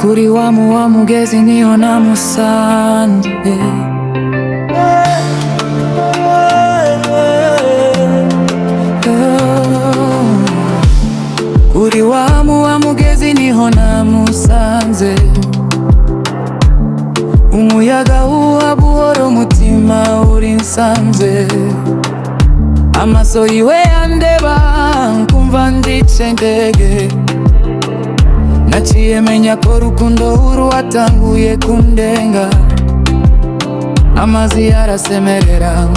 Kuri wa mugezi niho namusanze. Kuri wa mugezi niho namusanze. Umuyaga uhuha buhoro, umutima uri nsanze. Amaso yiwe yandeba nkumva ndice ndege. Naciye menya ko rukundo uru watanguye kundenga. Amazi yarasemerera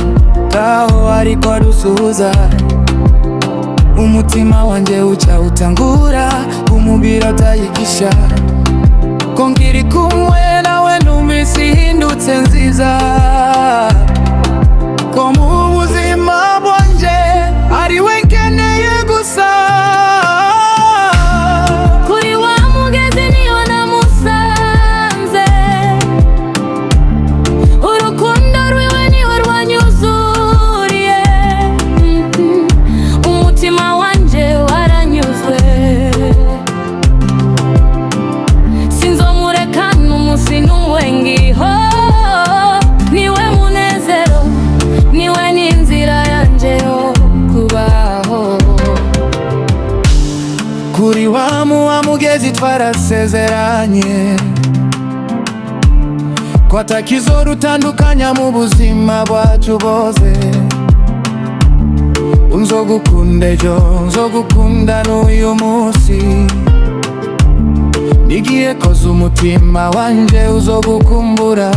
taho ariko adusuhuza. Umutima wanje uca utangura kumubwira utayigisha ko nkiri kumwe nawe numvise ihindutse nziza. Ko mu buzima bwanje ari we nkeneye gusa. Kuri wa mugezi niho namusanze. Urukundo rwiwe niho rwanyuzuriye. Umutima wanje waranyuzwe. Sinzomureka n'umunsi n'umwe ngiho. Niwe munezero, niwe n'inzira yanje yo kubaho. Kuri wa mugezi twarasezeranye ko atakizorutandukanya mu buzima bwacu bose. Nzogukunda ejo, nzogukunda n'uyu munsi. Nigiye koza umutima wanje uzogukumbura.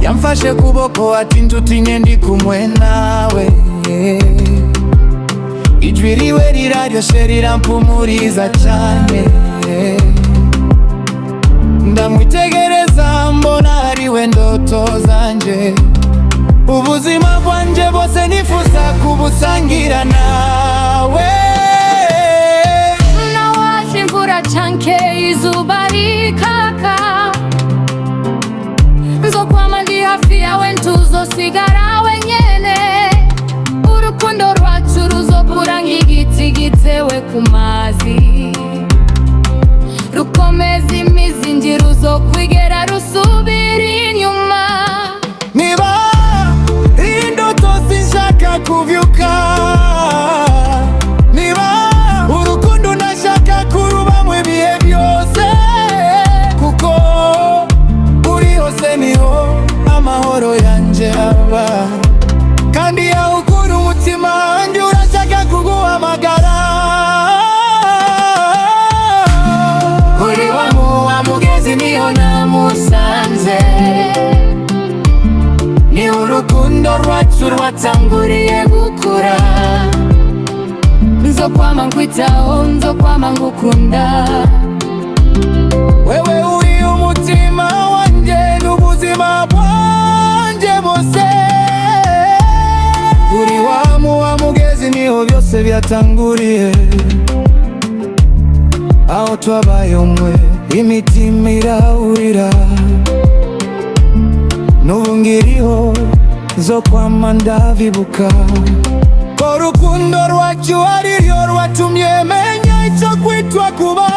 Yamfashe kuboko ati ntutinye ndi kumwe nawe. Ijwi riwe riraryoshe rirampumuriza cyane. Ndamwitegereza mbona ari we ndoto zanje. Ubuzima bwanje bwose nifuza kubusangira nawe. Nawaje imvura canke izuba rikaka. Nzokwama ndi hafi yawe ntuzosigara wenyene. Urukundo rwacu ruzokura nk'igiti gitewe ku mazi. Rukomeza imizi nji ruzokwigera rusubira inyuma. Niba indoto sinshaka kuvyuka. Niba urukundo ndashaka kurubamwo ibihe byose. Kuko uri hose niho amahoro yanje aba. Kandi yaho ukura umutima wanjye urashaka kuguhamagara. Kuri wa mugezi niho namusanze. Ni urukundo rwacu rwatanguriye gukura. Nzokwama nkwitaho, nzokwama ngukunda. Wewe uri umutima wanje n'ubuzima bwanje bwose. Kuri wa mugezi niho byose byatanguriye. Aho twabaye umwe imitima irahurira. N'ubu ngiriho nzokwama ndabibuka. Ko urukundo rwacu ariryo rwatumye menya icyo kwitwa kuba.